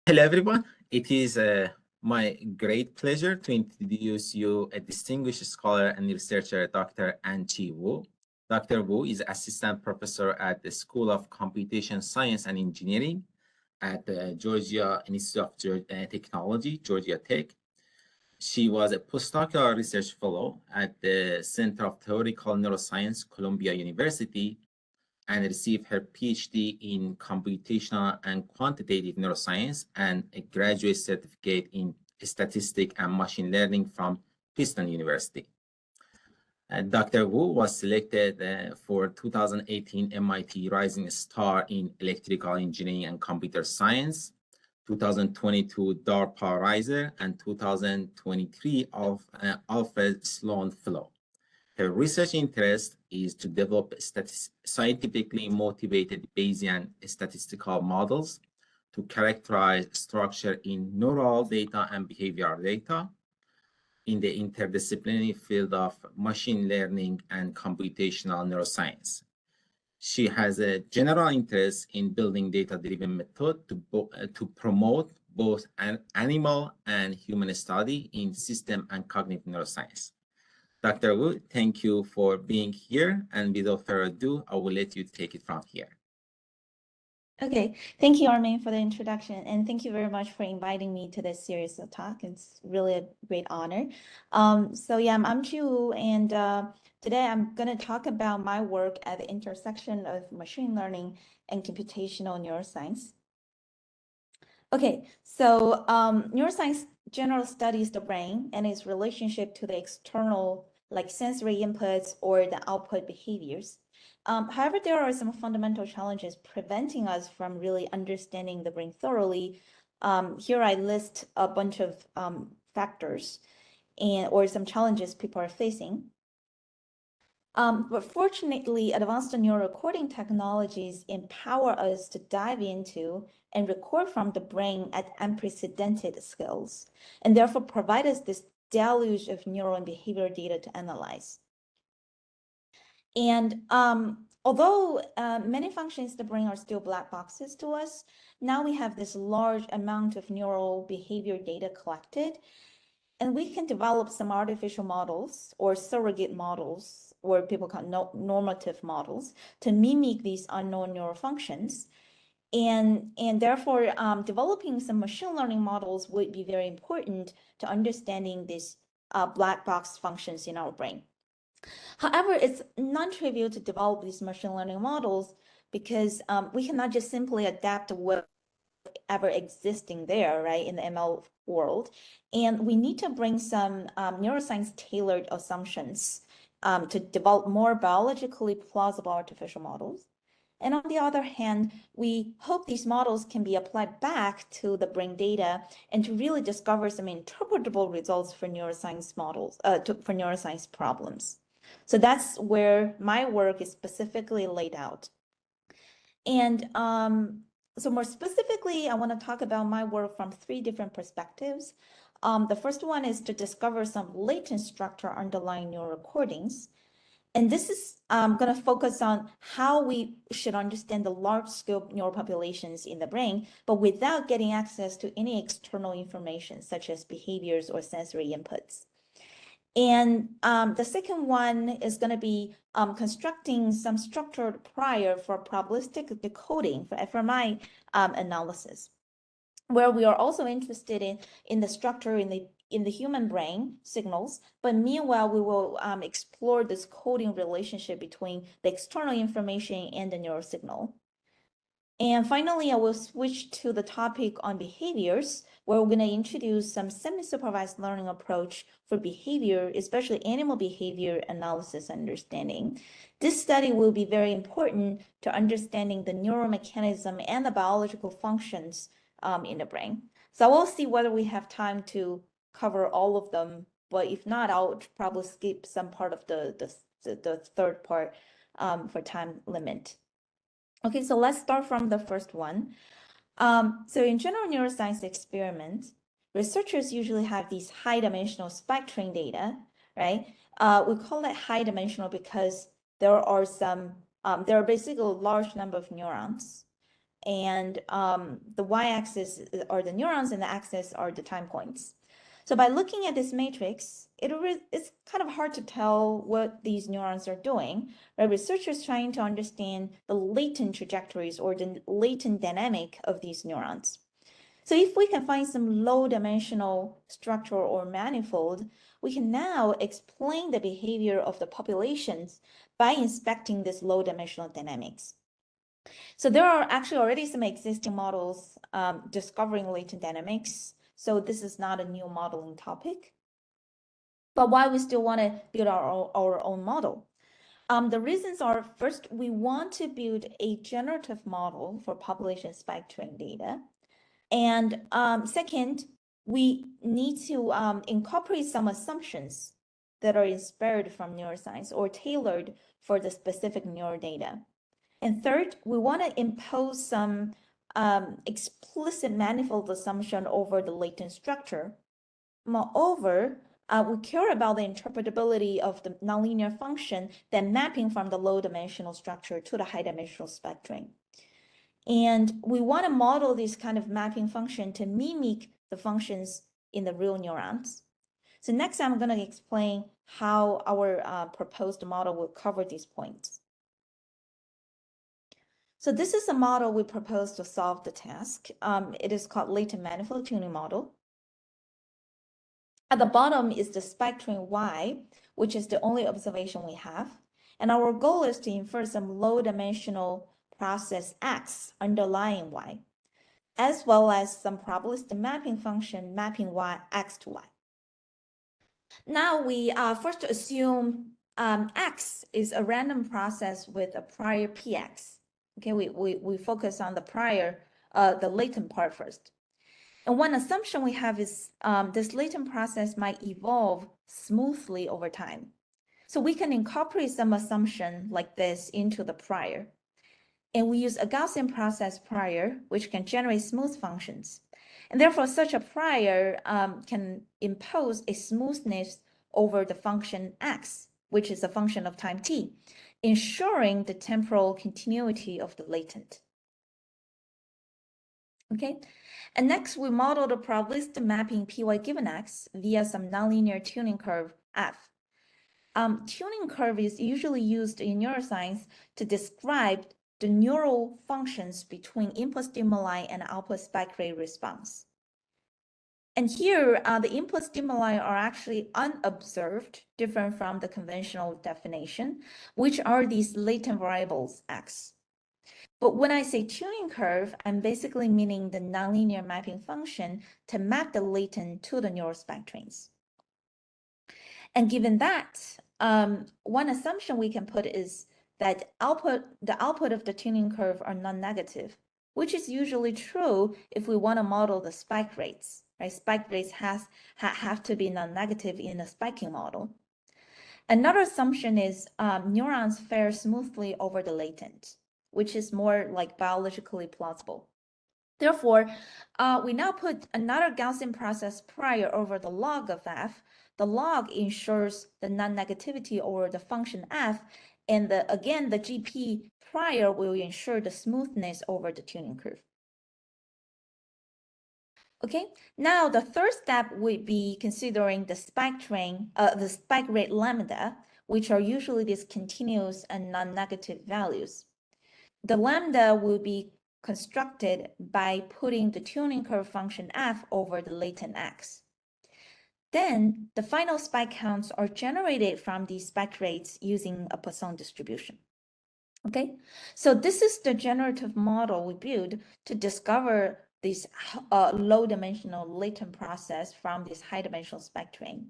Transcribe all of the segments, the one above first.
Hello, everyone. It is my great pleasure to introduce you a distinguished scholar and researcher, Dr. Anqi Wu. Dr. Wu is assistant professor at the School of Computation Science and Engineering at the Georgia Institute of Technology, Georgia Tech. She was a postdoctoral research fellow at the Center of Theoretical Neuroscience, Columbia University, and received her PhD in computational and quantitative neuroscience and a graduate certificate in statistics and machine learning from Princeton University. Dr. Wu was selected for 2018 MIT Rising Star in Electrical Engineering and Computer Science, 2022 DARPA Riser, and 2023 Alfred Sloan Fellow. Her research interest is to develop scientifically motivated Bayesian statistical models to characterize structure in neural data and behavioral data in the interdisciplinary field of machine learning and computational neuroscience. She has a general interest in building data-driven methods to promote both animal and human study in system and cognitive neuroscience. Dr. Wu, thank you for being here. And without further ado, I will let you take it from here. Okay, thank you, Armin, for the introduction. And thank you very much for inviting me to this series of talk. It's really a great honor. So yeah, I'm Chi Wu, and today I'm going to talk about my work at the intersection of machine learning and computational neuroscience. Okay, so neuroscience generally studies the brain and its relationship to the external, like sensory inputs or the output behaviors. However, there are some fundamental challenges preventing us from really understanding the brain thoroughly. Here I list a bunch of factors or some challenges people are facing. But fortunately, advanced neural recording technologies empower us to dive into and record from the brain at unprecedented scales, and therefore provide us this deluge of neural and behavioral data to analyze. And although many functions of the brain are still black boxes to us, now we have this large amount of neural behavior data collected, and we can develop some artificial models or surrogate models, or people call normative models, to mimic these unknown neural functions. And therefore, developing some machine learning models would be very important to understanding these black box functions in our brain. However, it's non-trivial to develop these machine learning models because we cannot just simply adapt whatever existing there, right, in the ML world. And we need to bring some neuroscience tailored assumptions to develop more biologically plausible artificial models. And on the other hand, we hope these models can be applied back to the brain data and to really discover some interpretable results for neuroscience models, for neuroscience problems. So that's where my work is specifically laid out. And so more specifically, I want to talk about my work from 3 different perspectives. The first one is to discover some latent structure underlying neural recordings. And this is going to focus on how we should understand the large-scale neural populations in the brain, but without getting access to any external information, such as behaviors or sensory inputs. And the second one is going to be constructing some structured prior for probabilistic decoding for fMRI analysis, where we are also interested in the structure in the human brain signals, but meanwhile, we will explore this coding relationship between the external information and the neural signal. And finally, I will switch to the topic on behaviors, where we're going to introduce some semi-supervised learning approach for behavior, especially animal behavior analysis and understanding. This study will be very important to understanding the neuromechanism and the biological functions in the brain. So I will see whether we have time to cover all of them, but if not, I'll probably skip some part of the third part for time limit. Okay, so let's start from the first one. So in general neuroscience experiments, researchers usually have these high-dimensional spike train data, right? We call it high-dimensional because there are basically a large number of neurons. and the y-axis are the neurons, and the axis are the time points. So by looking at this matrix, it's kind of hard to tell what these neurons are doing, right? Researchers trying to understand the latent trajectories or the latent dynamic of these neurons. So if we can find some low-dimensional structure or manifold, we can now explain the behavior of the populations by inspecting this low-dimensional dynamics. So there are actually already some existing models discovering latent dynamics. So this is not a new modeling topic. But why we still want to build our own model? The reasons are, first, we want to build a generative model for population spectrum data. And second, we need to incorporate some assumptions that are inspired from neuroscience or tailored for the specific neural data. And third, we want to impose some explicit manifold assumption over the latent structure. Moreover, we care about the interpretability of the nonlinear function, then mapping from the low-dimensional structure to the high-dimensional spectrum. And we want to model this kind of mapping function to mimic the functions in the real neurons. So next, I'm going to explain how our proposed model will cover these points. So this is a model we propose to solve the task. It is called latent manifold tuning model. At the bottom is the spectrum Y, which is the only observation we have. And our goal is to infer some low-dimensional process X underlying Y, as well as some probabilistic mapping function mapping Y X to Y. Now we first assume X is a random process with a prior PX. Okay, we focus on the prior, the latent part first. And one assumption we have is this latent process might evolve smoothly over time. So we can incorporate some assumption like this into the prior. And we use a Gaussian process prior, which can generate smooth functions. And therefore, such a prior can impose a smoothness over the function x, which is a function of time t, ensuring the temporal continuity of the latent. Okay, and next we model the probabilistic mapping py given x via some nonlinear tuning curve f. Tuning curve is usually used in neuroscience to describe the neural functions between input stimuli and output spike rate response. And here, the input stimuli are actually unobserved, different from the conventional definition, which are these latent variables x. But when I say tuning curve, I'm basically meaning the nonlinear mapping function to map the latent to the neural spectrums. And given that, one assumption we can put is that the output of the tuning curve are non-negative, which is usually true if we want to model the spike rates, right? Spike rates have to be non-negative in a spiking model. Another assumption is neurons fare smoothly over the latent, which is more like biologically plausible. Therefore, we now put another Gaussian process prior over the log of f. The log ensures the non-negativity over the function f, and again, the GP prior will ensure the smoothness over the tuning curve. Okay, now the third step would be considering the spike rate lambda, which are usually these continuous and non-negative values. The lambda will be constructed by putting the tuning curve function f over the latent x. Then the final spike counts are generated from these spike rates using a Poisson distribution. Okay, so this is the generative model we build to discover this low-dimensional latent process from this high-dimensional spectrum.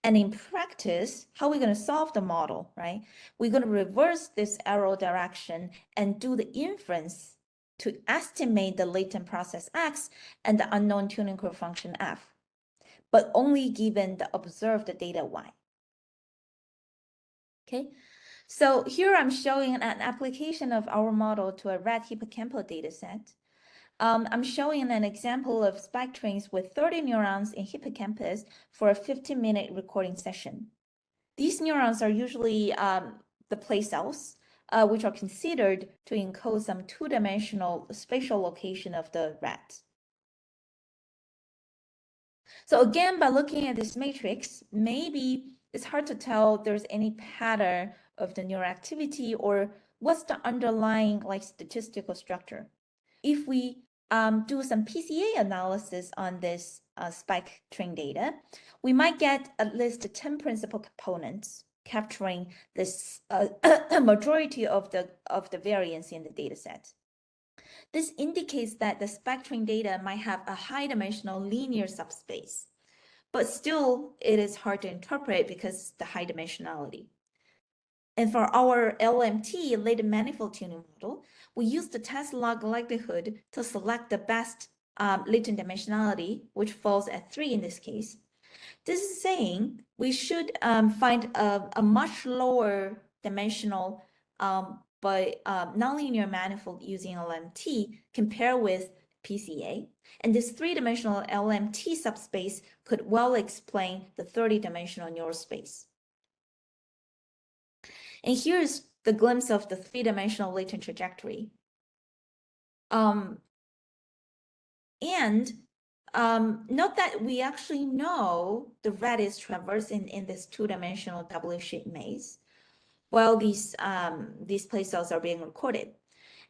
And in practice, how are we going to solve the model, right? We're going to reverse this arrow direction and do the inference to estimate the latent process x and the unknown tuning curve function f, but only given the observed data y. Okay, so here I'm showing an application of our model to a rat hippocampal dataset. I'm showing an example of spike trains with 30 neurons in hippocampus for a 15-minute recording session. These neurons are usually the play cells, which are considered to encode some two-dimensional spatial location of the rat. So again, by looking at this matrix, maybe it's hard to tell there's any pattern of the neural activity or what's the underlying statistical structure. If we do some PCA analysis on this spike train data, we might get at least 10 principal components capturing this majority of the variance in the data set. This indicates that the spectrum data might have a high-dimensional linear subspace, but still it is hard to interpret because the high dimensionality. And for our LMT, latent manifold tuning model, we use the test log likelihood to select the best latent dimensionality, which falls at 3 in this case. This is saying we should find a much lower dimensional but nonlinear manifold using LMT compared with PCA. And this 3-dimensional LMT subspace could well explain the 30-dimensional neural space. And here's the glimpse of the 3-dimensional latent trajectory. And note that we actually know the rat is traversing in this 2-dimensional W-shaped maze while these place cells are being recorded.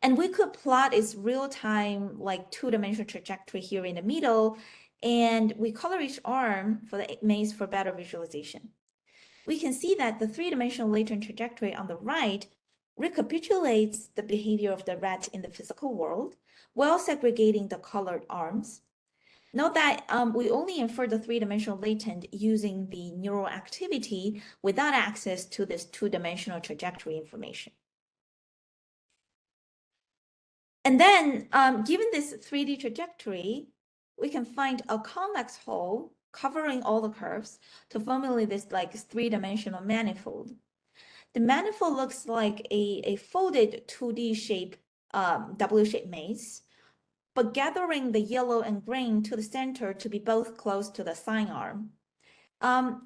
And we could plot its real-time 2-dimensional trajectory here in the middle, and we color each arm for the maze for better visualization. We can see that the 3-dimensional latent trajectory on the right recapitulates the behavior of the rat in the physical world while segregating the colored arms. Note that we only infer the 3-dimensional latent using the neural activity without access to this 2-dimensional trajectory information. And then, given this 3D trajectory, we can find a convex hull covering all the curves to formulate this 3-dimensional manifold. The manifold looks like a folded 2D shape, W-shaped maze, but gathering the yellow and green to the center to be both close to the sign arm,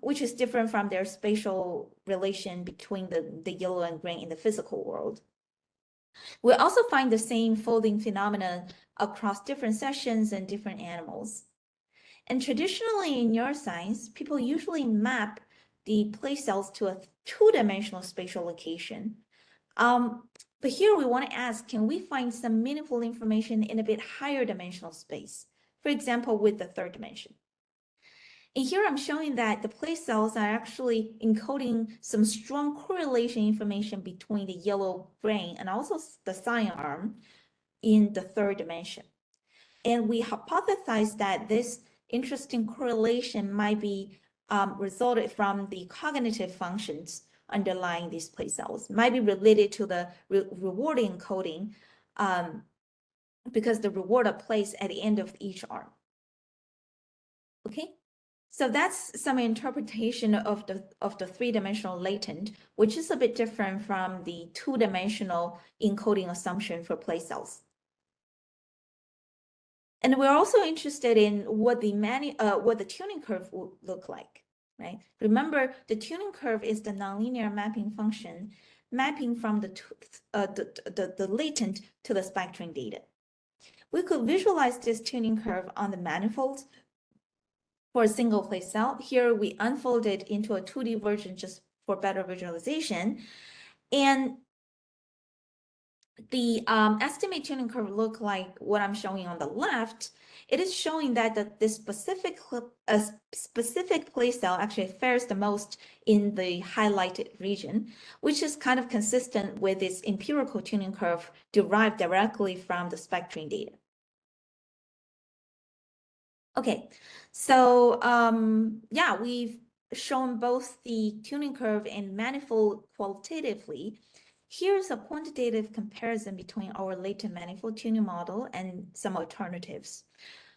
which is different from their spatial relation between the yellow and green in the physical world. We also find the same folding phenomenon across different sessions and different animals. And traditionally in neuroscience, people usually map the place cells to a 2-dimensional spatial location. But here we want to ask, can we find some meaningful information in a bit higher dimensional space? For example, with the 3rd dimension. And here I'm showing that the place cells are actually encoding some strong correlation information between the yellow brain and also the sign arm in the 3rd dimension. And we hypothesize that this interesting correlation might be resulted from the cognitive functions underlying these place cells, might be related to the reward encoding because the reward are placed at the end of each arm. Okay, so that's some interpretation of the 3-dimensional latent, which is a bit different from the 2-dimensional encoding assumption for place cells. And we're also interested in what the tuning curve will look like, right? Remember, the tuning curve is the nonlinear mapping function, mapping from the latent to the spectrum data. We could visualize this tuning curve on the manifold for a single place cell. Here we unfold it into a 2D version just for better visualization. And the estimate tuning curve look like what I'm showing on the left. It is showing that this specific place cell actually fares the most in the highlighted region, which is kind of consistent with this empirical tuning curve derived directly from the spectrum data. Okay, so yeah, we've shown both the tuning curve and manifold qualitatively. Here's a quantitative comparison between our latent manifold tuning model and some alternatives.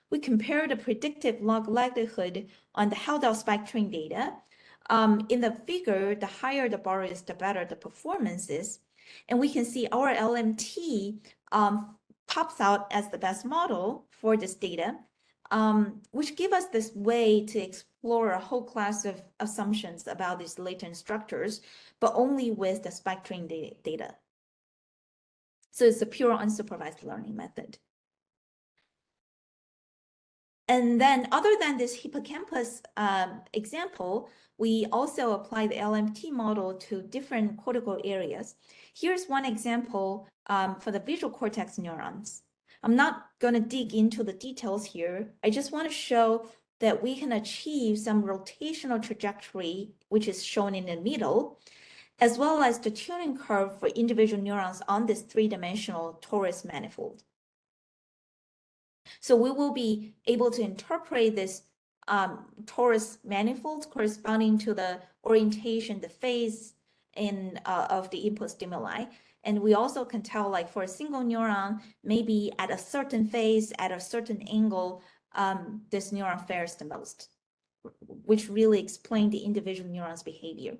We compare the predictive log likelihood on the held-out spectrum data. In the figure, the higher the bar is, the better the performance is. And we can see our LMT pops out as the best model for this data, which give us this way to explore a whole class of assumptions about these latent structures, but only with the spectrum data. So it's a pure unsupervised learning method. And then other than this hippocampus example, we also apply the LMT model to different cortical areas. Here's one example for the visual cortex neurons. I'm not going to dig into the details here. I just want to show that we can achieve some rotational trajectory, which is shown in the middle, as well as the tuning curve for individual neurons on this three-dimensional torus manifold. So we will be able to interpret this torus manifold corresponding to the orientation, the phase of the input stimuli. And we also can tell, like for a single neuron, maybe at a certain phase, at a certain angle, this neuron fares the most, which really explain the individual neuron's behavior.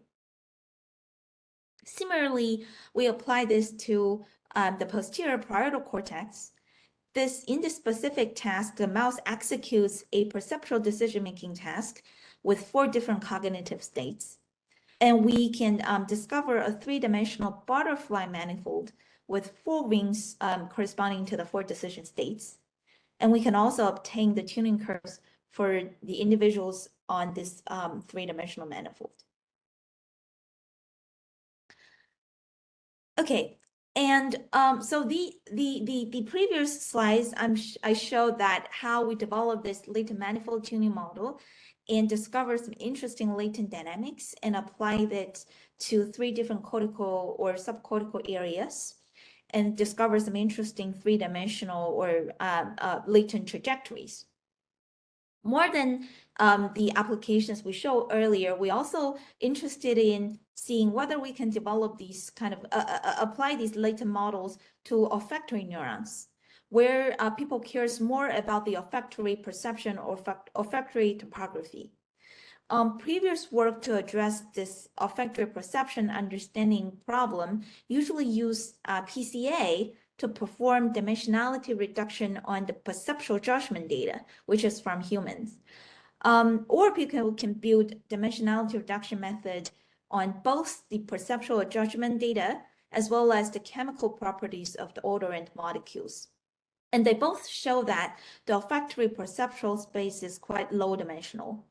Similarly, we apply this to the posterior parietal cortex. In this specific task, the mouse executes a perceptual decision-making task with 4 different cognitive states. And we can discover a 3-dimensional butterfly manifold with 4 wings corresponding to the 4 decision states. And we can also obtain the tuning curves for the individuals on this 3-dimensional manifold. Okay, and so the previous slides, I showed that how we developed this latent manifold tuning model and discovered some interesting latent dynamics and applied it to 3 different cortical or subcortical areas and discovered some interesting 3-dimensional or latent trajectories. More than the applications we showed earlier, we also interested in seeing whether we can develop these kind of apply these latent models to olfactory neurons, where people cares more about the olfactory perception or olfactory topography. Previous work to address this olfactory perception understanding problem usually use PCA to perform dimensionality reduction on the perceptual judgment data, which is from humans. Or people can build dimensionality reduction method on both the perceptual judgment data as well as the chemical properties of the odorant molecules. And they both show that the olfactory perceptual space is quite low dimensional.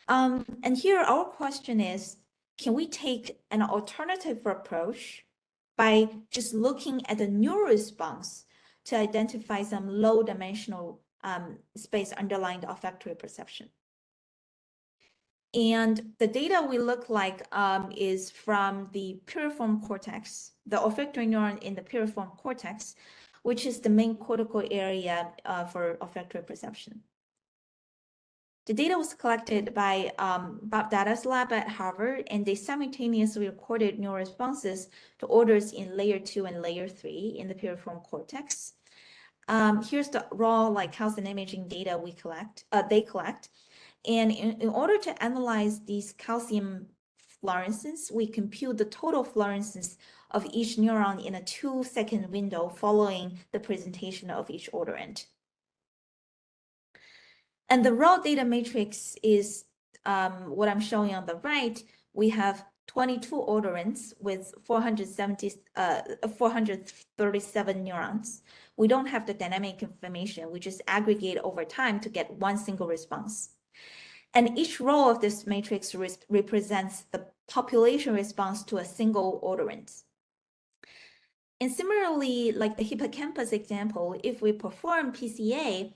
And here our question is, can we take an alternative approach by just looking at the neural response to identify some low dimensional space underlying the olfactory perception? And the data we look like is from the piriform cortex, the olfactory neuron in the piriform cortex, which is the main cortical area for olfactory perception. The data was collected by Bob Dada's lab at Harvard, and they simultaneously recorded neural responses to odors in layer 2 and layer 3 in the piriform cortex. Here's the raw calcium imaging data they collect. And in order to analyze these calcium fluorescence, we compute the total fluorescence of each neuron in a 2-second window following the presentation of each odorant. And the raw data matrix is what I'm showing on the right. We have 22 odorants with 437 neurons. We don't have the dynamic information. We just aggregate over time to get one single response. And each row of this matrix represents the population response to a single odorant. And similarly, like the hippocampus example, if we perform PCA,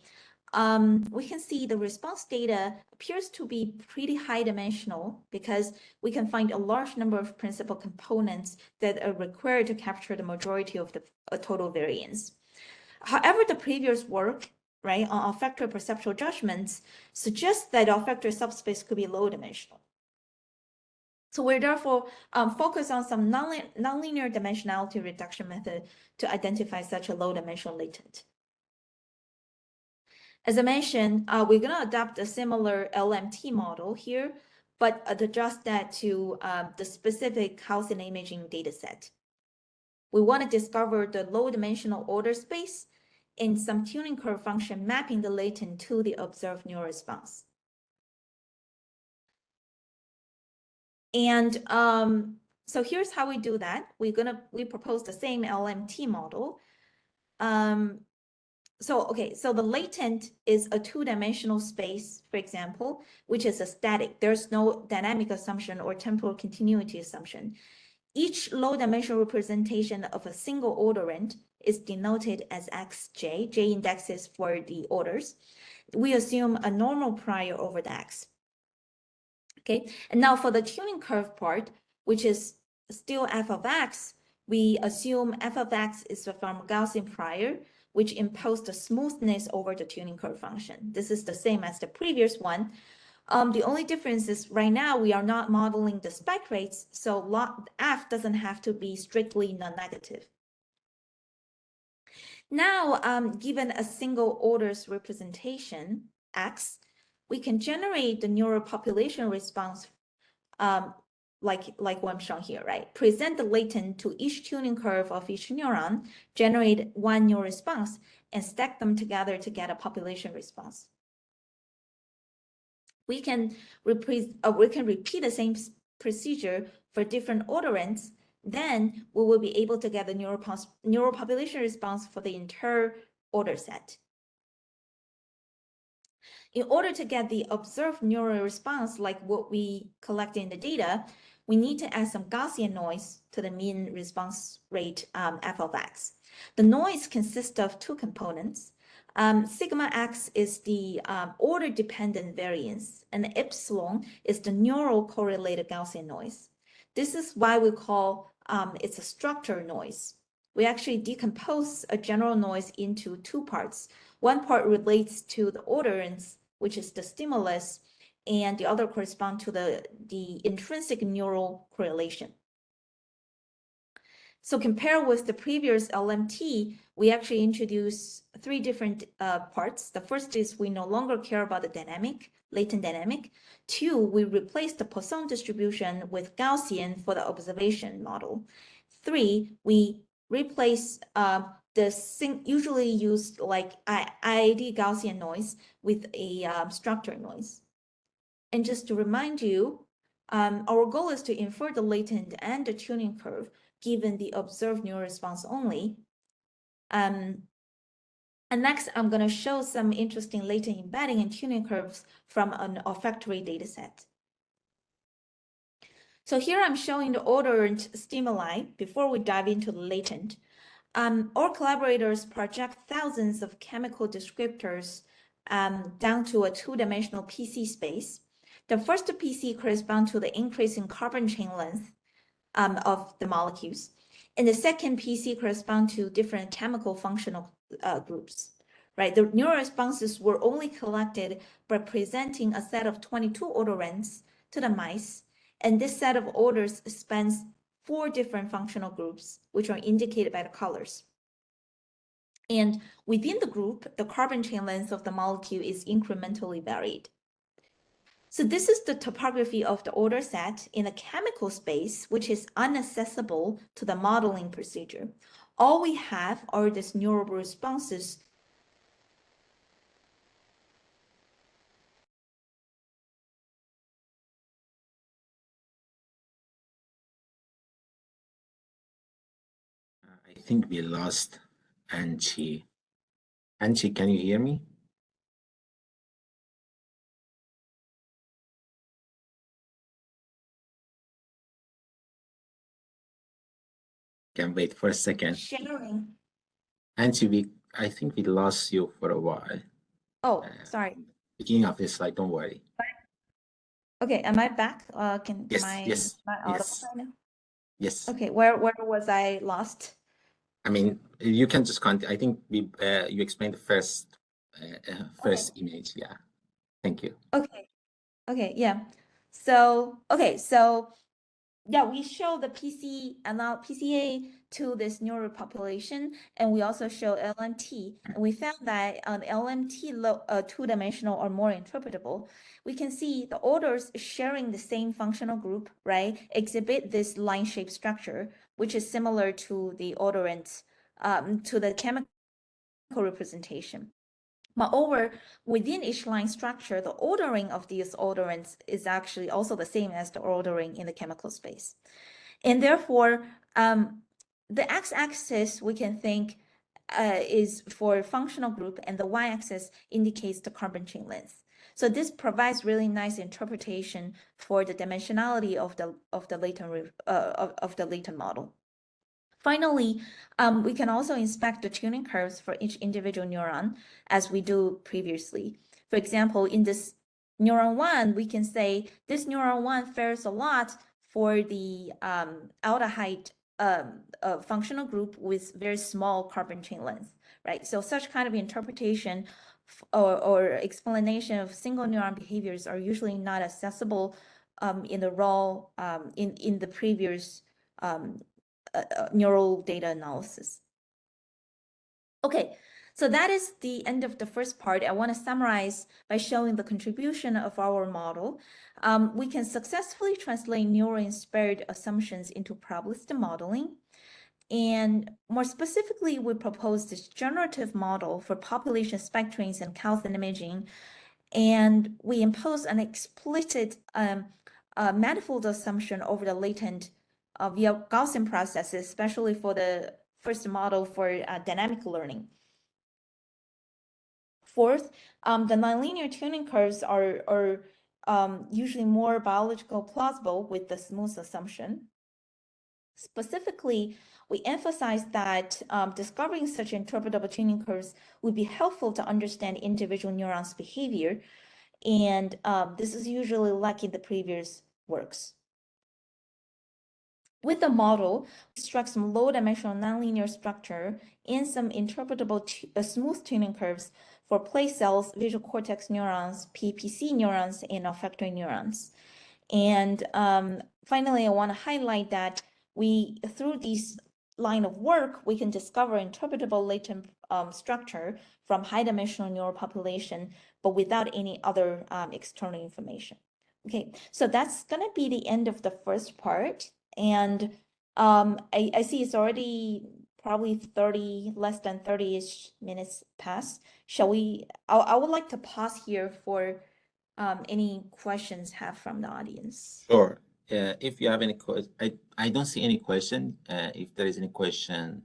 we can see the response data appears to be pretty high dimensional because we can find a large number of principal components that are required to capture the majority of the total variance. However, the previous work, right, on olfactory perceptual judgments suggests that olfactory subspace could be low dimensional. So we're therefore focused on some nonlinear dimensionality reduction method to identify such a low dimensional latent. As I mentioned, we're going to adopt a similar LMT model here, but adjust that to the specific calcium imaging data set. We want to discover the low dimensional order space in some tuning curve function mapping the latent to the observed neural response. And So here's how we do that. We propose the same LMT model. So the latent is a two-dimensional space, for example, which is a static. There's no dynamic assumption or temporal continuity assumption. Each low-dimensional representation of a single orderand is denoted as xj, j indexes for the orders. We assume a normal prior over the x. Okay, and now for the tuning curve part, which is still f of x, we assume f of x is from Gaussian prior, which imposed the smoothness over the tuning curve function. This is the same as the previous one. The only difference is right now we are not modeling the spec rates, so log f doesn't have to be strictly non-negative. Now, given a single orders representation, x, we can generate the neural population response like what I'm showing here, right? Present the latent to each tuning curve of each neuron, generate one neural response, and stack them together to get a population response. We can repeat the same procedure for different orderands. Then we will be able to get the neural population response for the entire order set. In order to get the observed neural response like what we collect in the data, we need to add some Gaussian noise to the mean response rate f of x. The noise consists of two components. Sigma x is the order-dependent variance, and epsilon is the neural correlated Gaussian noise. This is why we call it's a structure noise. We actually decompose a general noise into two parts. One part relates to the orderance, which is the stimulus, and the other correspond to the intrinsic neural correlation. So compare with the previous LMT, we actually introduce three different parts. The first is we no longer care about the latent dynamic. Two, we replace the Poisson distribution with Gaussian for the observation model. Three, we replace the usually used like IID Gaussian noise with a structure noise. And just to remind you, our goal is to infer the latent and the tuning curve given the observed neural response only. And next, I'm going to show some interesting latent embedding and tuning curves from an olfactory dataset. So here I'm showing the ordered stimuli before we dive into the latent. Our collaborators project thousands of chemical descriptors down to a two-dimensional PC space. The first PC corresponds to the increase in carbon chain length of the molecules. And the second PC corresponds to different chemical functional groups, right? The neural responses were only collected by presenting a set of 22 orderants to the mice. And this set of orders spans 4 different functional groups, which are indicated by the colors. And within the group, the carbon chain length of the molecule is incrementally varied. So this is the topography of the order set in a chemical space, which is inaccessible to the modeling procedure. All we have are these neural responses. I think we lost Anchi. Anchi, can you hear me? Can wait for a second. Sharing. Anchi, I think we lost you for a while. Oh, sorry. Beginning of this slide, don't worry. Okay, am I back? Yes, am I yes, audible yes. right now? Yes. Okay, where was I lost? I mean, you can just continue. I think we you explained the first image. Yeah. Thank you. Okay. Okay, yeah. So, yeah, we show the PC and now PCA to this neural population, and we also show LMT. And we found that on LMT two-dimensional or more interpretable, we can see the orders sharing the same functional group, right, exhibit this line-shaped structure, which is similar to the orderants, to the chemical representation. Moreover, within each line structure, the ordering of these orderants is actually also the same as the ordering in the chemical space. And therefore, the x-axis we can think is for functional group, and the y-axis indicates the carbon chain length. So this provides really nice interpretation for the dimensionality of the latent model. Finally, we can also inspect the tuning curves for each individual neuron as we do previously. For example, in this neuron 1, we can say this neuron 1 fares a lot for the aldehyde functional group with very small carbon chain length, right? So such kind of interpretation or explanation of single neuron behaviors are usually not accessible in the raw in the previous neural data analysis. Okay, so that is the end of the first part. I want to summarize by showing the contribution of our model. We can successfully translate neural-inspired assumptions into probabilistic modeling. And more specifically, we propose this generative model for population spectrings and calcium imaging. And we impose an explicit manifold assumption over the latent via Gaussian processes, especially for the first model for dynamic learning. Fourth, the nonlinear tuning curves are usually more biological plausible with the smooth assumption. Specifically, we emphasize that discovering such interpretable tuning curves would be helpful to understand individual neurons' behavior, and this is usually like in the previous works. With the model, we extract some low-dimensional nonlinear structure and some interpretable smooth tuning curves for place cells, visual cortex neurons, PPC neurons, and olfactory neurons. And finally, I want to highlight that through this line of work, we can discover interpretable latent structure from high-dimensional neural population, but without any other external information. Okay, so that's going to be the end of the first part. And I see it's already probably less than 30-ish minutes past. I would like to pause here for any questions have from the audience. Sure. If you have any questions, I don't see any question. If there is any question,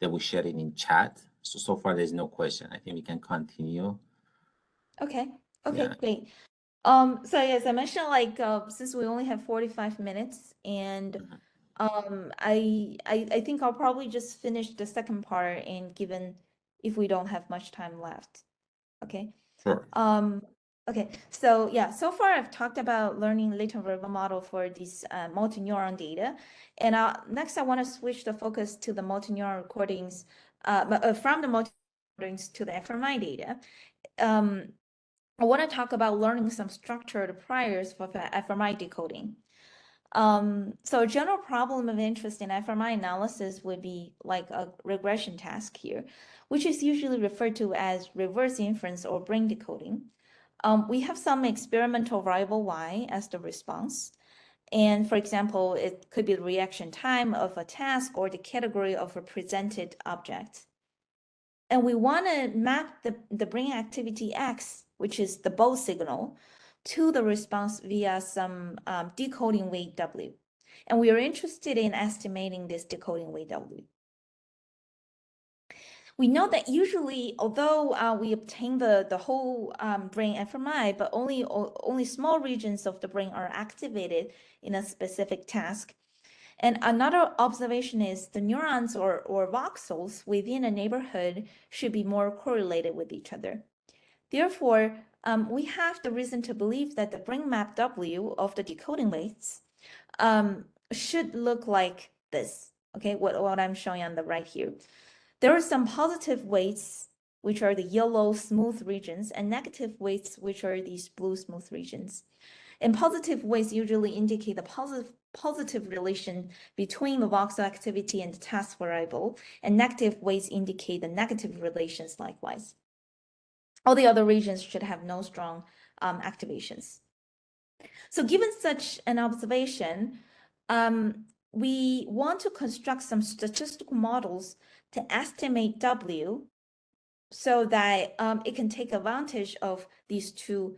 that we share it in chat. So far there's no question. I think we can continue. Okay, Yeah. great. So yes, I mentioned like since we only have 45 minutes, and I think I'll probably just finish the second part, and given if we don't have much time left. Okay. Sure. Okay, so yeah, so far I've talked about learning latent verbal model for these multi-neuron data. And next I want to switch the focus to the multi-neuron recordings, from the multi recordings to the fMRI data. I want to talk about learning some structured priors for fMRI decoding. So a general problem of interest in fMRI analysis would be like a regression task here, which is usually referred to as reverse inference or brain decoding. We have some experimental variable y as the response. And for example, it could be the reaction time of a task or the category of a presented object. And we want to map the brain activity X, which is the bold signal, to the response via some decoding weight W. And we are interested in estimating this decoding weight W. We know that usually, although we obtain the whole brain fMRI, but only small regions of the brain are activated in a specific task. And another observation is the neurons or voxels within a neighborhood should be more correlated with each other. Therefore, we have the reason to believe that the brain map W of the decoding weights should look like this. Okay, what I'm showing on the right here. There are some positive weights, which are the yellow smooth regions, and negative weights, which are these blue smooth regions. And positive weights usually indicate the positive relation between the voxel activity and the task variable, and negative weights indicate the negative relations likewise. All the other regions should have no strong activations. So given such an observation, we want to construct some statistical models to estimate W so that it can take advantage of these two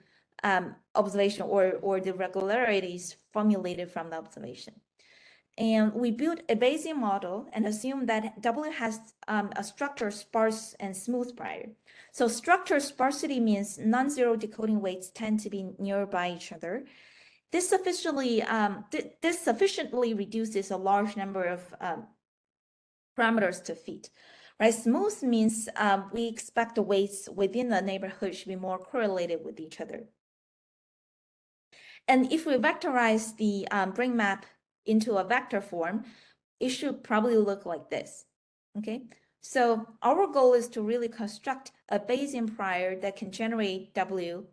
observation or the regularities formulated from the observation. And we built a Bayesian model and assume that W has a structure sparse and smooth prior. So structure sparsity means non-zero decoding weights tend to be nearby each other. This sufficiently reduces a large number of parameters to fit. Right? Smooth means we expect the weights within the neighborhood should be more correlated with each other. And if we vectorize the bring map into a vector form, it should probably look like this. Okay, so our goal is to really construct a Bayesian prior that can generate W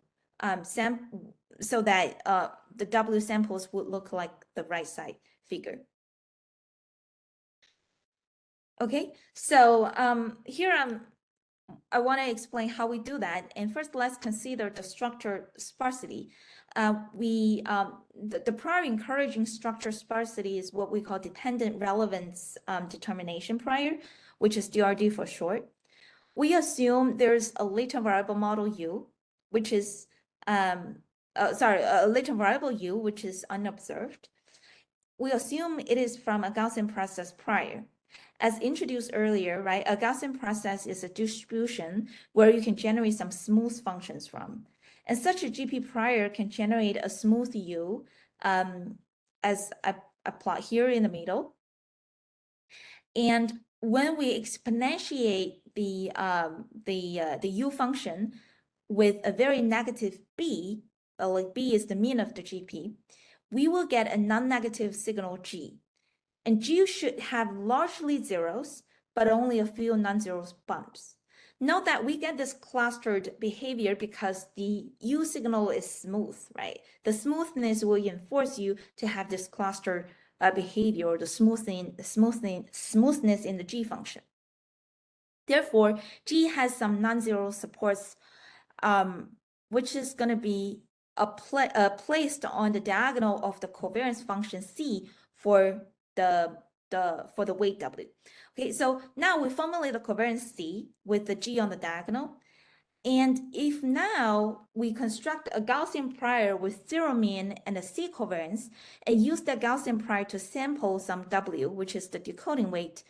so that the W samples would look like the right side figure. Okay, so here I want to explain how we do that. And first, let's consider the structure sparsity. The prior encouraging structure sparsity is what we call dependent relevance determination prior, which is DRD for short. We assume there's a latent variable model U, which is a latent variable U, which is unobserved. We assume it is from a Gaussian process prior. As introduced earlier, right, a Gaussian process is a distribution where you can generate some smooth functions from. And such a GP prior can generate a smooth U as I plot here in the middle. And when we exponentiate the U function with a very negative B, like B is the mean of the GP, we will get a non-negative signal G. And G should have largely zeros, but only a few non-zero bumps. Note that we get this clustered behavior because the U signal is smooth, right? The smoothness will enforce you to have this clustered behavior, or the smoothness in the G function. Therefore, G has some non-zero supports, which is going to be placed on the diagonal of the covariance function C for the weight W. Okay, so now we formulate the covariance C with the G on the diagonal. And if now we construct a Gaussian prior with zero mean and a C covariance and use the Gaussian prior to sample some W, which is the decoding weight,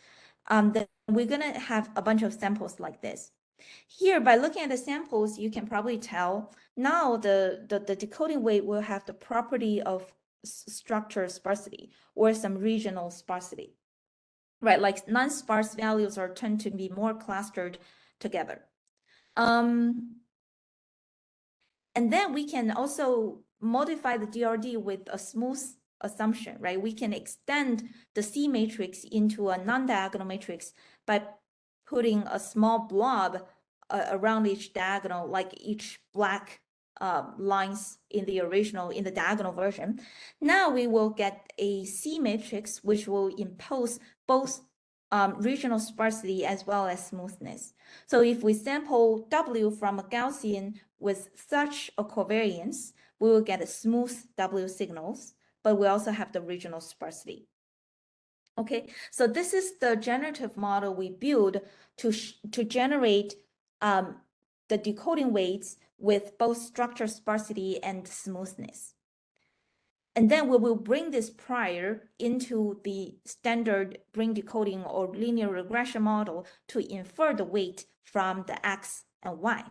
then we're going to have a bunch of samples like this. Here, by looking at the samples, you can probably tell now the decoding weight will have the property of structure sparsity or some regional sparsity, right? Like non-sparse values are tend to be more clustered together. And then we can also modify the DRD with a smooth assumption, right? We can extend the C matrix into a non-diagonal matrix by putting a small blob around each diagonal, like each black lines in the diagonal version. Now we will get a C matrix, which will impose both regional sparsity as well as smoothness. So if we sample W from a Gaussian with such a covariance, we will get a smooth W signals, but we also have the regional sparsity. Okay, so this is the generative model we build to generate the decoding weights with both structure sparsity and smoothness. And then we will bring this prior into the standard bring decoding or linear regression model to infer the weight from the X and Y.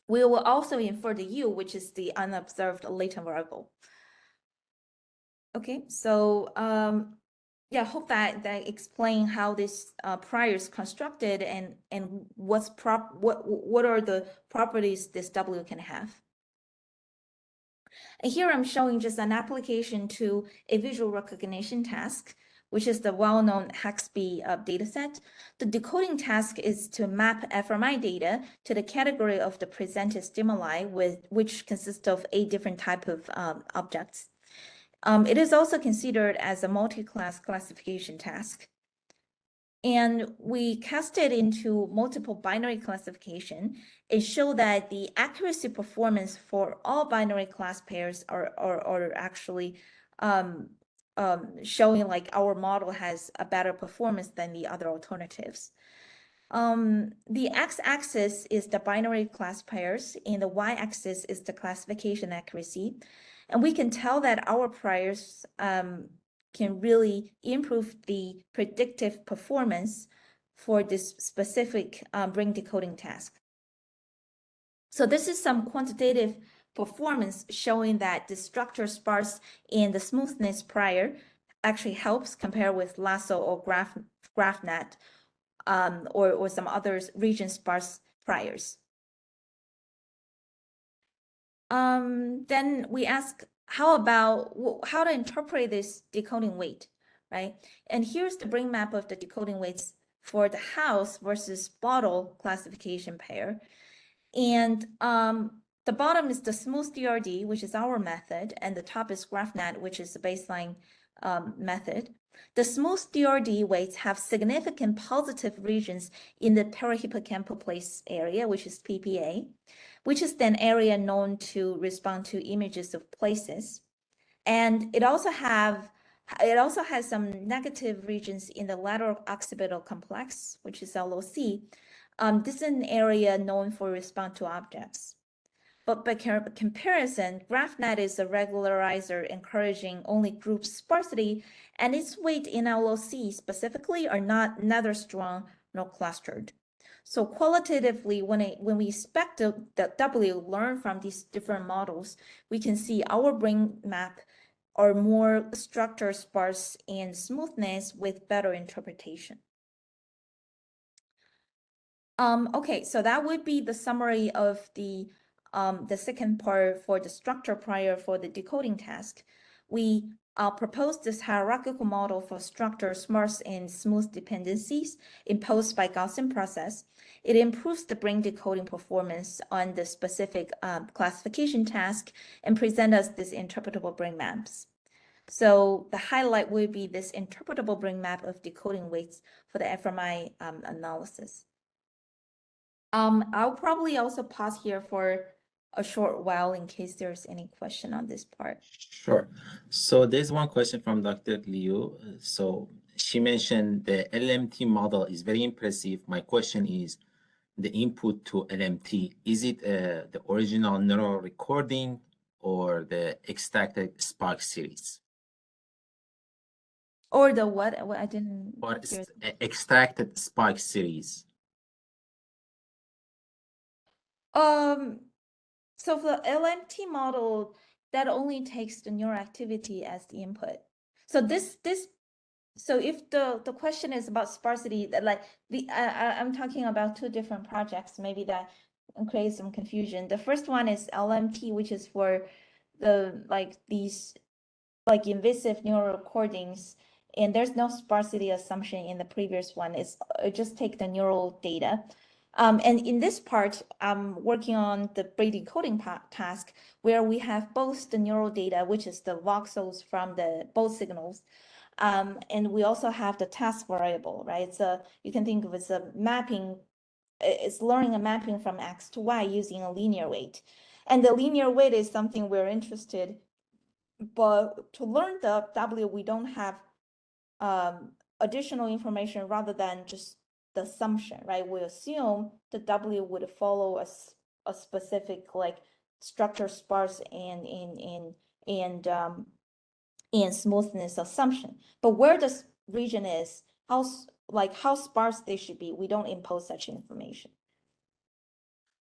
We will also infer the U, which is the unobserved latent variable. Okay, so yeah, I hope that explain how this prior is constructed and what are the properties this W can have. And here I'm showing just an application to a visual recognition task, which is the well-known Haxby dataset. The decoding task is to map fMRI data to the category of the presented stimuli, which consists of 8 different types of objects. It is also considered as a multi-class classification task. And we cast it into multiple binary classification and show that the accuracy performance for all binary class pairs are actually showing like our model has a better performance than the other alternatives. The x-axis is the binary class pairs and the y-axis is the classification accuracy. And we can tell that our priors can really improve the predictive performance for this specific brain decoding task. So this is some quantitative performance showing that the structure sparse and the smoothness prior actually helps compare with lasso or GraphNet or some other region sparse priors. Then we ask, how about how to interpret this decoding weight, right? And here's the brain map of the decoding weights for the house versus bottle classification pair. And the bottom is the smooth DRD, which is our method, and the top is GraphNet, which is the baseline method. The smooth DRD weights have significant positive regions in the perihippocampal place area, which is PPA, which is an area known to respond to images of places. And it also has some negative regions in the lateral occipital complex, which is LOC. This is an area known for response to objects. But by comparison, GraphNet is a regularizer encouraging only group sparsity, and its weight in LOC specifically are neither strong nor clustered. So qualitatively, when we expect the W learn from these different models, we can see our brain map are more structure sparse and smoothness with better interpretation. Okay, so that would be the summary of the second part for the structure prior for the decoding task. We proposed this hierarchical model for structure, sparse, and smooth dependencies imposed by Gaussian process. It improves the brain decoding performance on the specific classification task and present us this interpretable brain maps. So the highlight will be this interpretable brain map of decoding weights for the fMRI analysis. I'll probably also pause here for a short while in case there's any question on this part. Sure. So there's one question from Dr. Liu. So she mentioned the LMT model is very impressive. My question is the input to LMT. Is it the original neural recording or the extracted Spark series? Or the what? I didn't Or hear. extracted Spark series? So for the LMT model, that only takes the neural activity as the input. So so if the question is about sparsity, that like I'm talking about two different projects, maybe that creates some confusion. The first one is LMT, which is for these invasive neural recordings, and there's no sparsity assumption in the previous one. It just take the neural data. And in this part, I'm working on the brain decoding task where we have both the neural data, which is the voxels from both signals, and we also have the task variable, right? So you can think of it as a mapping. It's learning a mapping from X to Y using a linear weight. And the linear weight is something we're interested, but to learn the W, we don't have additional information rather than just the assumption, right? We assume the W would follow a specific structure sparse and smoothness assumption. But where this region is, how sparse they should be, we don't impose such information.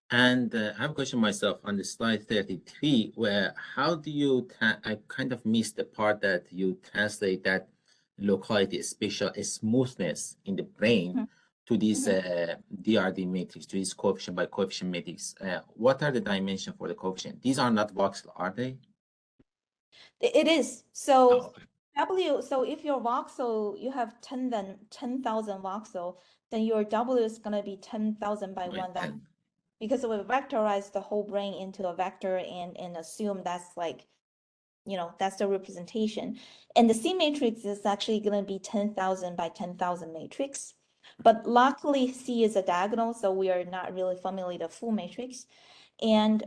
And I have a question myself on the slide 33, where how do you, I kind of missed the part that you translate that locality, spatial smoothness in the brain to this DRD matrix, to this coefficient by coefficient matrix. What are the dimensions for the coefficient? These are not voxel, are they? It is. So W, so if your voxel, you have 10,000 voxel, then your W is going to be 10,000 by 1,000. Because we vectorize the whole brain into a vector and assume that's that's the representation. And the C matrix is actually going to be 10,000 by 10,000 matrix. But luckily, C is a diagonal, so we are not really formulating the full matrix. And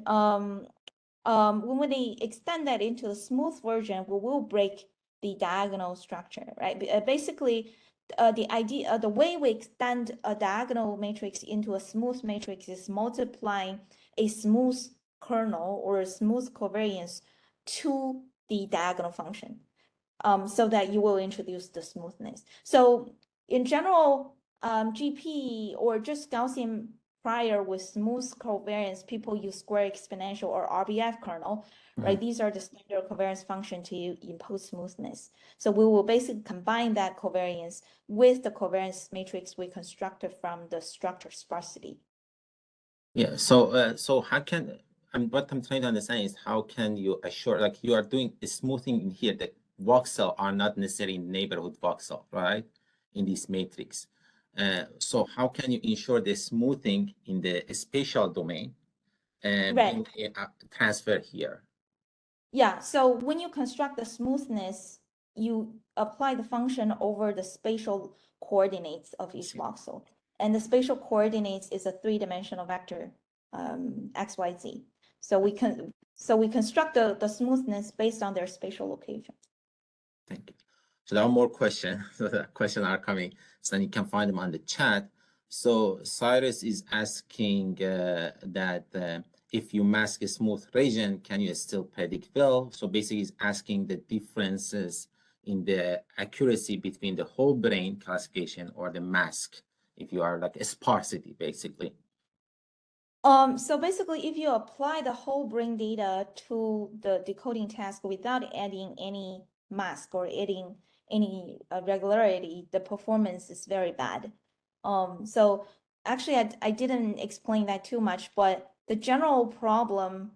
when they extend that into the smooth version, we will break the diagonal structure, right? Basically, the way we extend a diagonal matrix into a smooth matrix is multiplying a smooth kernel or a smooth covariance to the diagonal function. so that you will introduce the smoothness. So in general, GP or just Gaussian prior with smooth covariance, people use square exponential or RBF kernel, right? These are the standard covariance function to impose smoothness. So we will basically combine that covariance with the covariance matrix we constructed from the structure sparsity. Yeah. So how can what I'm trying to understand is how can you assure, like you are doing a smoothing in here, that voxel are not necessarily neighborhood voxel, right? In this matrix. So how can you ensure the smoothing in the spatial domain Right. being transferred here? Yeah, so when you construct the smoothness, you apply the function over the spatial coordinates of each voxel. And the spatial coordinates is a three-dimensional vector, x, y, z. So we construct the smoothness based on their spatial location. Thank you. So there are more questions. So the questions are coming. So then you can find them on the chat. So Cyrus is asking that if you mask a smooth region, can you still predict well? So basically, he's asking the differences in the accuracy between the whole brain classification or the mask, if you are like a sparsity, basically. So basically, if you apply the whole brain data to the decoding task without adding any mask or adding any regularity, the performance is very bad. So actually, I didn't explain that too much, but the general problem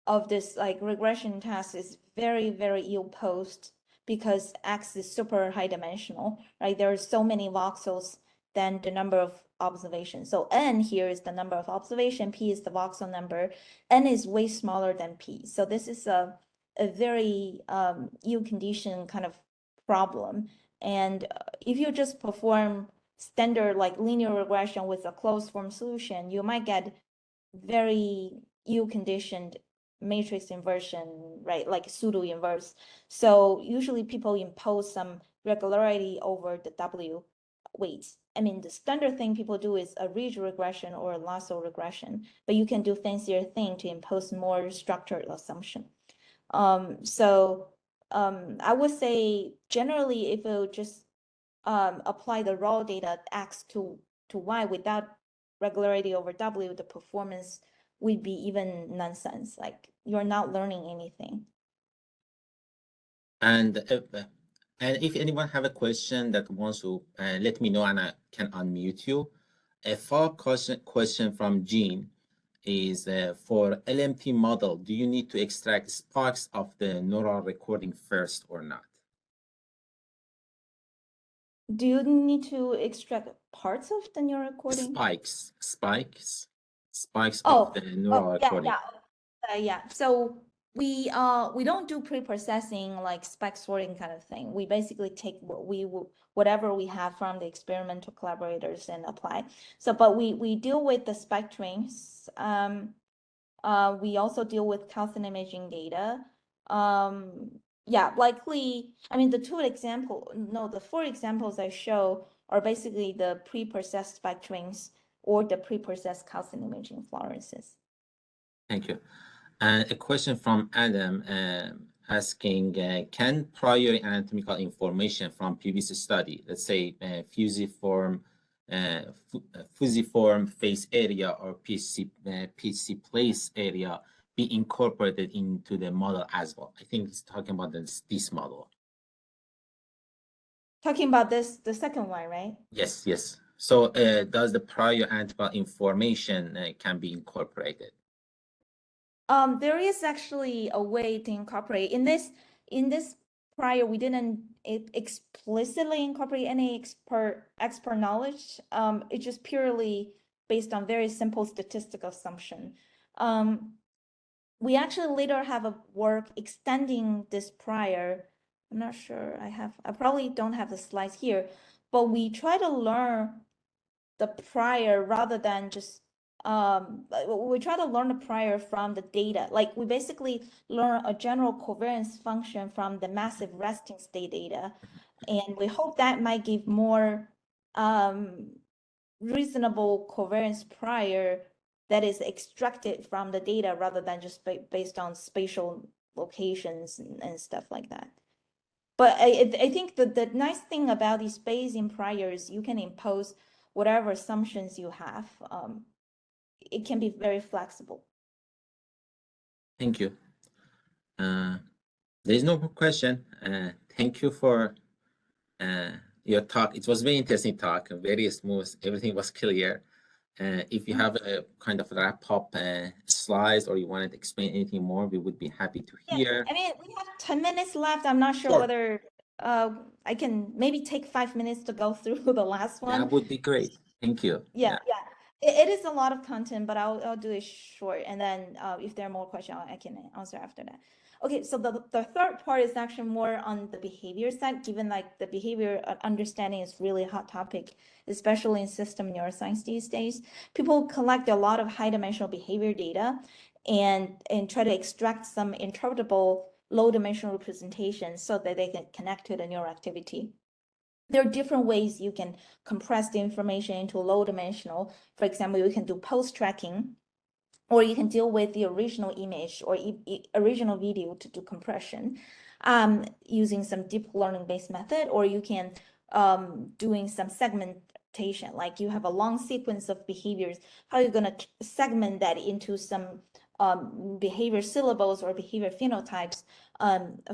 of this like regression task is very, very ill-posed because X is super high dimensional, right? There are so many voxels than the number of observations. So N here is the number of observation, P is the voxel number, N is way smaller than P. So this is a very ill conditioned kind of problem. And if you just perform standard like linear regression with a closed form solution, you might get very ill-conditioned matrix inversion, right? Like pseudo inverse. So usually people impose some regularity over the W weights. I mean, the standard thing people do is a ridge regression or a lasso regression, but you can do fancier thing to impose more structured assumption. I would say generally if you just apply the raw data X to Y without regularity over W, the performance would be even nonsense. Like you're not learning anything. And if anyone have a question that wants to let me know, and I can unmute you. A follow-up question from Jean is for LMT model, do you need to extract sparks of the neural recording first or not? Do you need to extract parts of the neural recording? Spikes Oh, of the neural recording. yeah. So we don't do pre-processing like spec sorting kind of thing. We basically take whatever we have from the experimental collaborators and apply. So, but we deal with the spectrums. We also deal with calcium imaging data. Yeah, likely. I mean, the four examples I show are basically the pre-processed spectrums or the pre-processed calcium imaging fluorescences. Thank you. And a question from Adam asking, can prior anatomical information from previous study, let's say fusiform face area or PC place area, be incorporated into the model as well? I think it's talking about this model. Talking about this, the second one, right? Yes, yes. So does the prior anatomical information can be incorporated? There is actually a way to incorporate in this prior. We didn't explicitly incorporate any expert knowledge. It's just purely based on very simple statistical assumption. We actually later have a work extending this prior. I'm not sure I probably don't have the slides here, but we try to learn the prior rather than just we try to learn the prior from the data. Like we basically learn a general covariance function from the massive resting state data. And we hope that might give more reasonable covariance prior that is extracted from the data rather than just based on spatial locations and stuff like that. But I think that the nice thing about these Bayesian priors, you can impose whatever assumptions you have. It can be very flexible. Thank you. There is no more question. Thank you for your talk. It was very interesting talk, very smooth. Everything was clear. If you have a kind of wrap up slides or you wanted to explain anything more, we would be happy to hear. I mean, we have 10 minutes left. I'm not sure whether I can maybe take 5 minutes to go through the last one. That would be great. Thank you. Yeah. It is a lot of content, but I'll do it short, and then if there are more questions, I can answer after that. Okay, so the third part is actually more on the behavior side, given like the behavior understanding is really a hot topic, especially in system neuroscience these days. People collect a lot of high dimensional behavior data and try to extract some interpretable low dimensional representations so that they can connect to the neural activity. There are different ways you can compress the information into low dimensional. For example, you can do post tracking, or you can deal with the original image or original video to do compression using some deep learning based method, or you can doing some segmentation, like you have a long sequence of behaviors. How are you going to segment that into some behavior syllables or behavior phenotypes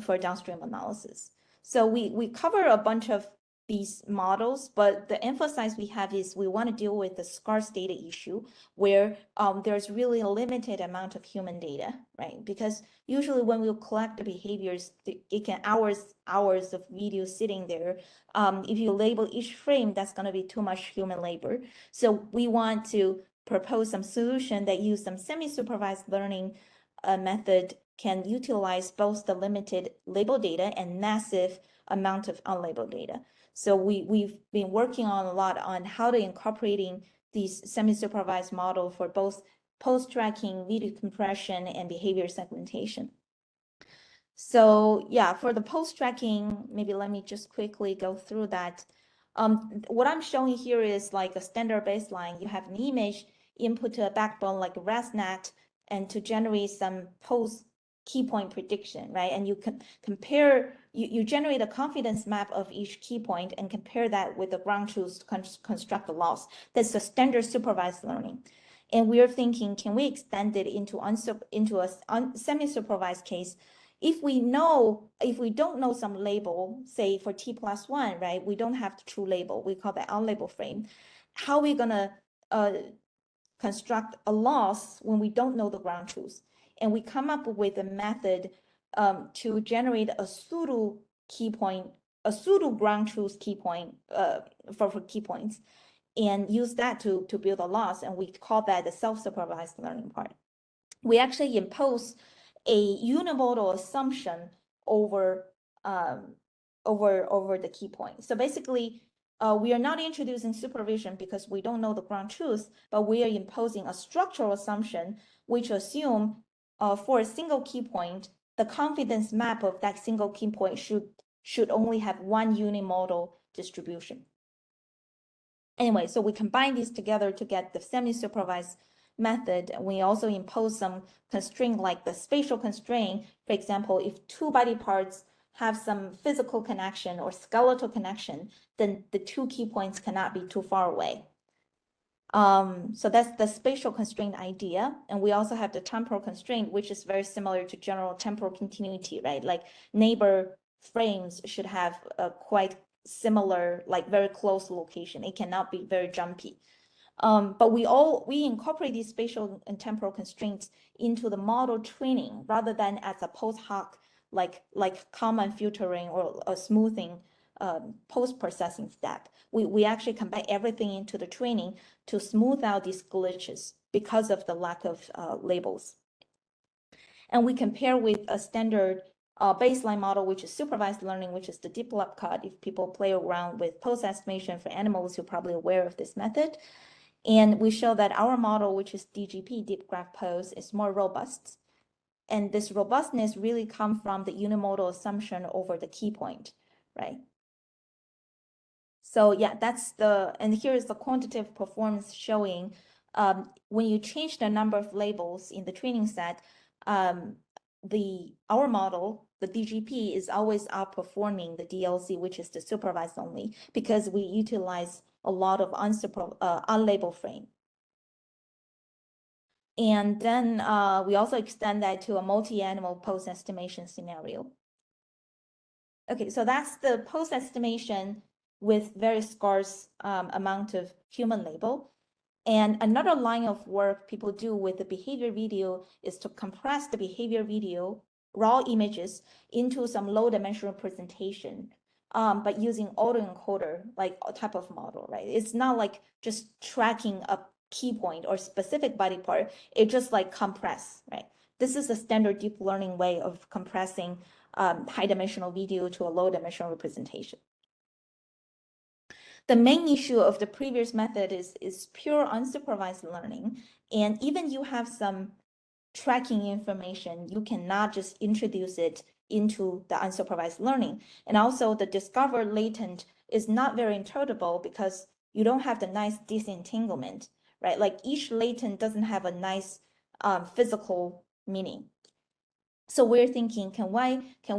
for downstream analysis? So we cover a bunch of these models, but the emphasis we have is we want to deal with the scarce data issue where there's really a limited amount of human data, right? Because usually when we collect the behaviors, it can hours of video sitting there. If you label each frame, that's going to be too much human labor. So we want to propose some solution that use some semi-supervised learning method can utilize both the limited label data and massive amount of unlabeled data. So we've been working on a lot on how to incorporating these semi-supervised model for both post-tracking, video compression, and behavior segmentation. So yeah, for the post-tracking, maybe let me just quickly go through that. What I'm showing here is like a standard baseline. You have an image input to a backbone like ResNet, and to generate some post key point prediction, right? And you can compare, you generate a confidence map of each key point and compare that with the ground truth to construct the loss. That's the standard supervised learning. And we're thinking, can we extend it into a semi-supervised case? If we don't know some label, say for T+1, right? We don't have the true label. We call that unlabeled frame. How are we gonna construct a loss when we don't know the ground truth? And we come up with a method to generate a pseudo key point, a pseudo ground truth key point for key points, and use that to build a loss. And we call that the self-supervised learning part. We actually impose a unimodal assumption over the key point. So basically, we are not introducing supervision because we don't know the ground truth, but we are imposing a structural assumption which assume for a single key point, the confidence map of that single key point should only have one unimodal distribution. Anyway, so we combine these together to get the semi-supervised method. We also impose some constraint like the spatial constraint. For example, if two body parts have some physical connection or skeletal connection, then the two key points cannot be too far away. So that's the spatial constraint idea. And we also have the temporal constraint, which is very similar to general temporal continuity, right? Like neighbor frames should have a quite similar, like very close location. It cannot be very jumpy. But we incorporate these spatial and temporal constraints into the model training rather than as a post hoc, like Kalman filtering or a smoothing post-processing step. We actually combine everything into the training to smooth out these glitches because of the lack of labels. And we compare with a standard baseline model, which is supervised learning, which is the deep lab cut. If people play around with post estimation for animals, you're probably aware of this method. And we show that our model, which is DGP, deep graph pose, is more robust. And this robustness really comes from the unimodal assumption over the key point, right? So yeah, and here is the quantitative performance showing when you change the number of labels in the training set, our model, the DGP, is always outperforming the DLC, which is the supervised only, because we utilize a lot of unlabeled frame. And then we also extend that to a multi-animal post-estimation scenario. Okay, so that's the post-estimation with very scarce amount of human label. And another line of work people do with the behavior video is to compress the behavior video, raw images, into some low-dimensional representation, but using autoencoder, like a type of model, right? It's not like just tracking a key point or specific body part. It just like compress, right? This is a standard deep learning way of compressing high-dimensional video to a low-dimensional representation. The main issue of the previous method is pure unsupervised learning. And even you have some tracking information, you cannot just introduce it into the unsupervised learning. And also the discovered latent is not very interpretable because you don't have the nice disentanglement, right? Like each latent doesn't have a nice physical meaning. So we're thinking, can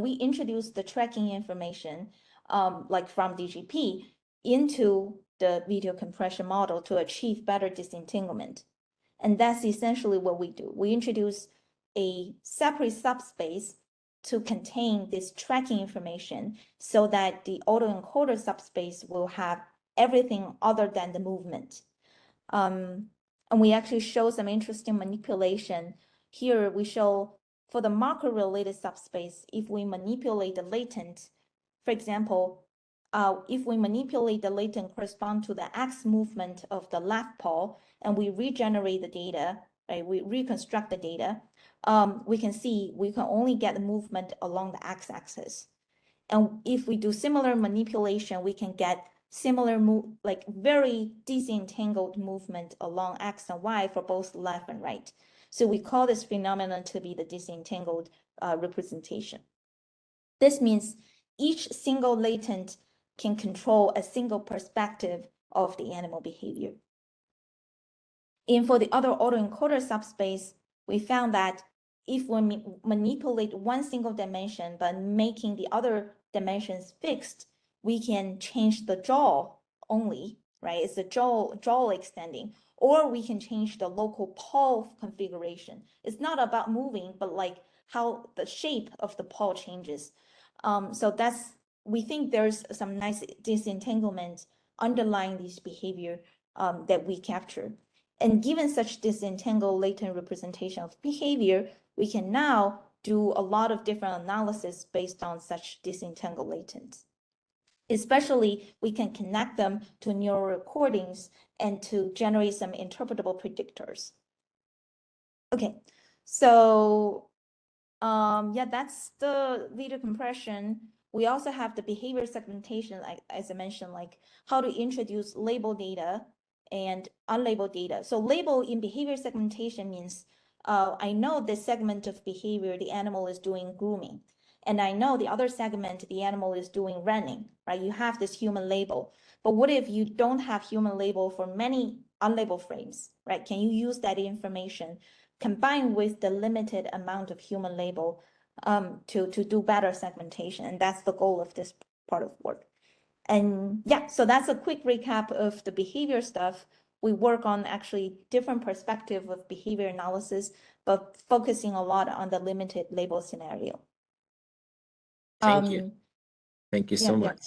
we introduce the tracking information like from DGP into the video compression model to achieve better disentanglement? And that's essentially what we do. We introduce a separate subspace to contain this tracking information so that the autoencoder subspace will have everything other than the movement. And we actually show some interesting manipulation. Here we show for the marker-related subspace, if we manipulate the latent, for example, if we manipulate the latent correspond to the X movement of the left paw, and we regenerate the data, right? We reconstruct the data, we can see we can only get the movement along the X-axis. And if we do similar manipulation, we can get similar like very disentangled movement along X and Y for both left and right. So we call this phenomenon to be the disentangled representation. This means each single latent can control a single perspective of the animal behavior. And for the other autoencoder subspace, we found that if we manipulate one single dimension, but making the other dimensions fixed, we can change the jaw only, right? It's the jaw extending, or we can change the local paw configuration. It's not about moving, but like how the shape of the paw changes. So we think there's some nice disentanglement underlying this behavior that we capture. And given such disentangled latent representation of behavior, we can now do a lot of different analysis based on such disentangled latents. Especially, we can connect them to neural recordings and to generate some interpretable predictors. Okay, so yeah, that's the video compression. We also have the behavior segmentation, as I mentioned, like how to introduce label data and unlabeled data. So label in behavior segmentation means I know this segment of behavior, the animal is doing grooming. And I know the other segment, the animal is doing running, right? You have this human label. But what if you don't have human label for many unlabeled frames, right? Can you use that information combined with the limited amount of human label to do better segmentation? And that's the goal of this part of work. And yeah, so that's a quick recap of the behavior stuff. We work on actually different perspective of behavior analysis, but focusing a lot on the limited label scenario. Thank you. Thank you so much.